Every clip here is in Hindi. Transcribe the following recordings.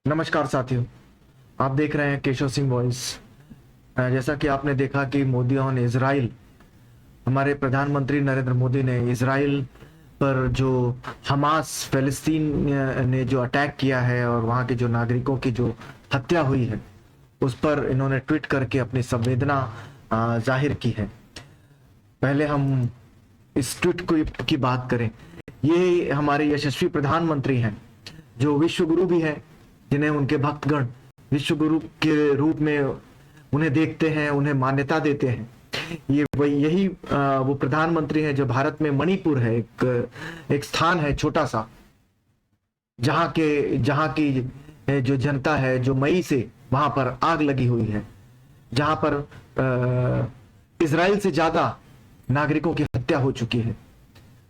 नमस्कार साथियों, आप देख रहे हैं केशव सिंह वॉइस। जैसा कि आपने देखा कि मोदी ऑन इजराइल, हमारे प्रधानमंत्री नरेंद्र मोदी ने इजराइल पर जो हमास फिलिस्तीन ने जो अटैक किया है और वहां के जो नागरिकों की जो हत्या हुई है उस पर इन्होंने ट्वीट करके अपनी संवेदना जाहिर की है। पहले हम इस ट्वीट की बात करें। ये हमारे यशस्वी प्रधानमंत्री हैं जो विश्व गुरु भी हैं, जिन्हें उनके भक्तगण विश्व गुरु के रूप में उन्हें देखते हैं, उन्हें मान्यता देते हैं। ये यही वो प्रधानमंत्री हैं जो भारत में मणिपुर है, एक स्थान है छोटा सा, जहां की जो जनता है, जो मई से वहां पर आग लगी हुई है, जहां पर इजराइल से ज्यादा नागरिकों की हत्या हो चुकी है।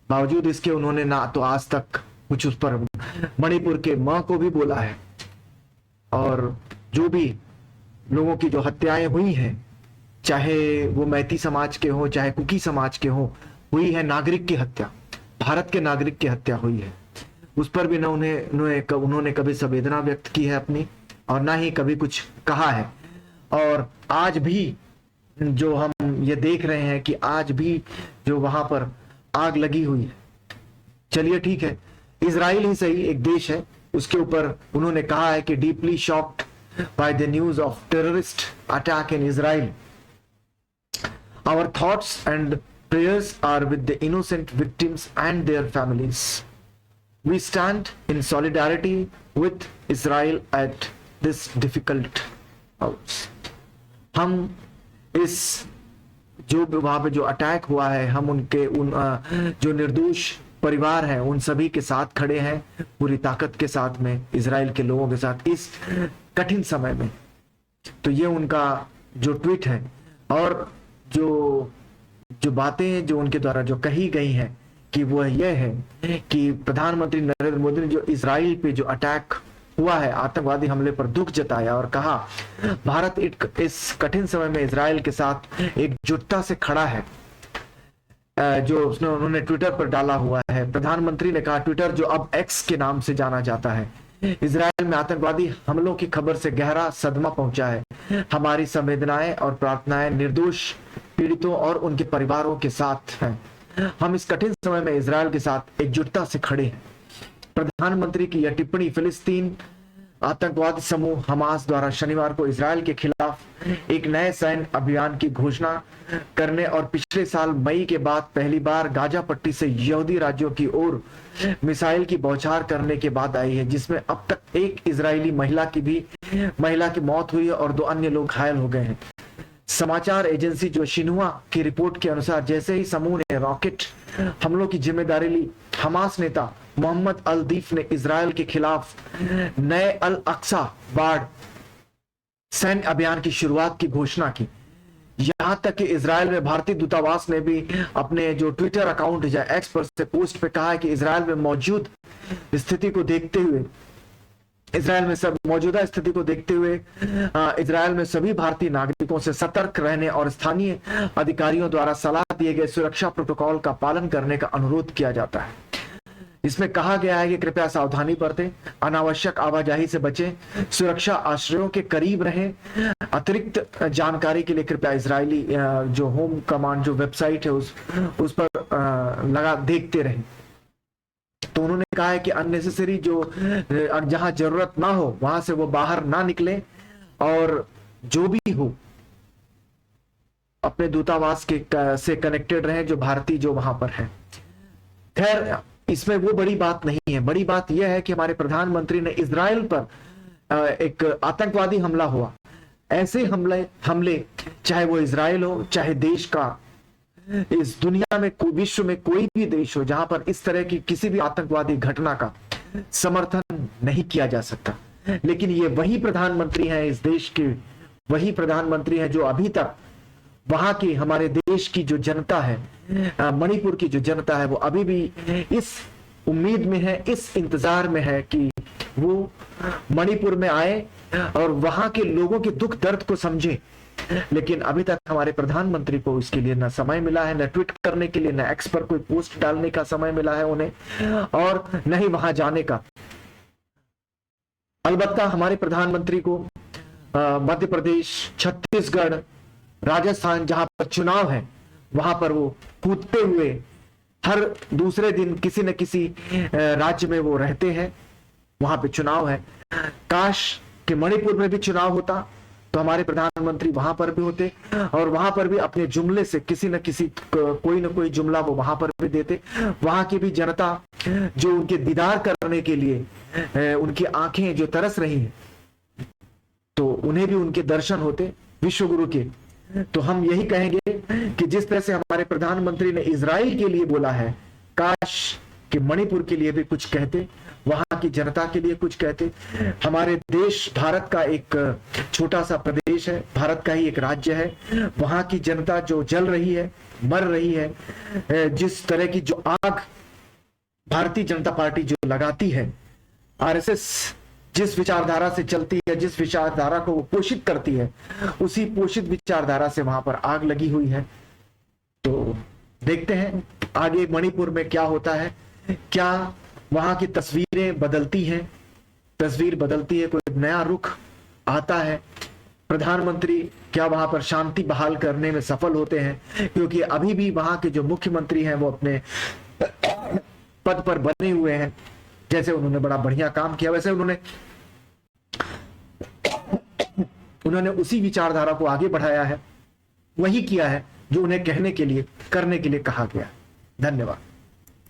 बावजूद इसके उन्होंने ना तो आज तक कुछ उस पर मणिपुर के मां को भी बोला है। और जो भी लोगों की जो हत्याएं हुई हैं, चाहे वो मैती समाज के हो, चाहे कुकी समाज के हो, हुई है नागरिक की हत्या, भारत के नागरिक की हत्या हुई है। उस पर भी ना उन्होंने कभी संवेदना व्यक्त की है अपनी, और ना ही कभी कुछ कहा है। और आज भी जो हम ये देख रहे हैं कि आज भी जो वहां पर आग लगी हुई है, चलिए ठीक है, इजराइल ही सही एक देश है, उसके ऊपर उन्होंने कहा है कि deeply shocked by the news of terrorist attack in Israel, our thoughts and prayers are with the innocent victims and their families, we stand in solidarity with Israel at this difficult hours. हम इस जो वहां पे जो अटैक हुआ है, हम जो निर्दोष परिवार हैं उन सभी के साथ खड़े हैं, पूरी ताकत के साथ में इजराइल के लोगों के साथ इस कठिन समय में। तो ये उनका जो ट्वीट है, और जो बातें जो उनके द्वारा जो कही गई हैं कि वो ये है कि प्रधानमंत्री नरेंद्र मोदी ने जो इजराइल पे जो अटैक हुआ है, आतंकवादी हमले पर दुख जताया और कहा भारत इस कठिन समय में इजराइल के साथ एकजुटता से खड़ा है, जो उन्होंने ट्विटर पर डाला हुआ है। प्रधानमंत्री ने कहा, ट्विटर जो अब एक्स के नाम से जाना जाता है, इजराइल में आतंकवादी हमलों की खबर से गहरा सदमा पहुंचा है। हमारी संवेदनाएं और प्रार्थनाएं निर्दोष पीड़ितों और उनके परिवारों के साथ हैं। हम इस कठिन समय में इजराइल के साथ एकजुटता से खड़े हैं। प्रधानमंत्री की यह टिप्पणी फिलिस्तीन आतंकवादी समूह हमास द्वारा शनिवार को इजराइल के खिलाफ एक नए सैन्य अभियान की घोषणा करने और पिछले साल मई के बाद पहली बार गाजा पट्टी से यहूदी राज्यों की ओर मिसाइल की बौछार करने के बाद आई है, जिसमें अब तक एक इजरायली महिला की मौत हुई है और 2 अन्य लोग घायल हो गए हैं। समाचार एजेंसी जो शिन्हुआ की रिपोर्ट के अनुसार जैसे ही समूह ने रॉकेट हमलों की जिम्मेदारी ली, हमास नेता मोहम्मद अल दीफ ने इजराइल के खिलाफ नए अल अक्सा बाढ़ सैन्य अभियान की शुरुआत की घोषणा की। यहां तक कि इजराइल में भारतीय दूतावास ने भी अपने जो ट्विटर अकाउंट या एक्स पर से पोस्ट पे कहा है कि इजराइल में मौजूदा स्थिति को देखते हुए इजराइल में सभी भारतीय नागरिकों से सतर्क रहने और स्थानीय अधिकारियों द्वारा सलाह दिए गए सुरक्षा प्रोटोकॉल का पालन करने का अनुरोध किया जाता है। इसमें कहा गया है कि कृपया सावधानी बरतें, अनावश्यक आवाजाही से बचें, सुरक्षा आश्रयों के करीब रहें। अतिरिक्त जानकारी के लिए कृपया इजरायली जो होम कमांड जो वेबसाइट है उस पर देखते रहें। तो उन्होंने कहा है कि अननेसेसरी जहां जरूरत ना हो वहां से वो बाहर ना निकले, और जो भी हो अपने दूतावास से कनेक्टेड रहें जो भारतीय जो वहां पर है। खैर, इसमें वो बड़ी बात नहीं है। बड़ी बात यह है कि हमारे प्रधानमंत्री ने इजराइल पर एक आतंकवादी हमला हुआ, ऐसे हमले चाहे वो इजराइल हो चाहे देश का इस दुनिया में विश्व में कोई भी देश हो, जहां पर इस तरह की किसी भी आतंकवादी घटना का समर्थन नहीं किया जा सकता। लेकिन ये वही प्रधानमंत्री हैं इस देश के, वही प्रधानमंत्री हैं जो अभी तक वहां की हमारे देश की जो जनता है, मणिपुर की जो जनता है, वो अभी भी इस उम्मीद में है, इस इंतजार में है कि वो मणिपुर में आए और वहां के लोगों के दुख दर्द को समझे। लेकिन अभी तक हमारे प्रधानमंत्री को इसके लिए न समय मिला है, न ट्वीट करने के लिए, न एक्स पर कोई पोस्ट डालने का समय मिला है उन्हें, और न ही वहां जाने का। अलबत्ता हमारे प्रधानमंत्री को मध्य प्रदेश, छत्तीसगढ़, राजस्थान जहां पर चुनाव है वहां पर वो कूदते हुए हर दूसरे दिन किसी न किसी राज्य में वो रहते हैं, वहां पे चुनाव है। काश कि मणिपुर में भी चुनाव होता तो हमारे प्रधानमंत्री वहां पर भी होते और वहां पर भी अपने जुमले से किसी न किसी कोई न कोई जुमला वो वहां पर भी देते। वहां की भी जनता जो उनके दीदार करने के लिए उनकी आंखें जो तरस रही हैं, तो उन्हें भी उनके दर्शन होते विश्व गुरु के। तो हम यही कहेंगे कि जिस तरह से हमारे प्रधानमंत्री ने इजराइल के लिए बोला है, काश कि मणिपुर के लिए भी कुछ कहते, वहां की जनता के लिए कुछ कहते। हमारे देश भारत का एक छोटा सा प्रदेश है, भारत का ही एक राज्य है, वहां की जनता जो जल रही है, मर रही है, जिस तरह की जो आग भारतीय जनता पार्टी जो लगाती है, आरएसएस जिस विचारधारा से चलती है, जिस विचारधारा को वो पोषित करती है, उसी पोषित विचारधारा से वहां पर आग लगी हुई है। तो देखते हैं आगे मणिपुर में क्या होता है, क्या वहां की तस्वीरें बदलती हैं, तस्वीर बदलती है, कोई नया रुख आता है, प्रधानमंत्री क्या वहां पर शांति बहाल करने में सफल होते हैं, क्योंकि अभी भी वहां के जो मुख्यमंत्री हैं वो अपने पद पर बने हुए हैं। जैसे उन्होंने बड़ा बढ़िया काम किया, वैसे उन्होंने उसी विचारधारा को आगे बढ़ाया है, वही किया है जो उन्हें कहने के लिए, करने के लिए कहा गया। धन्यवाद।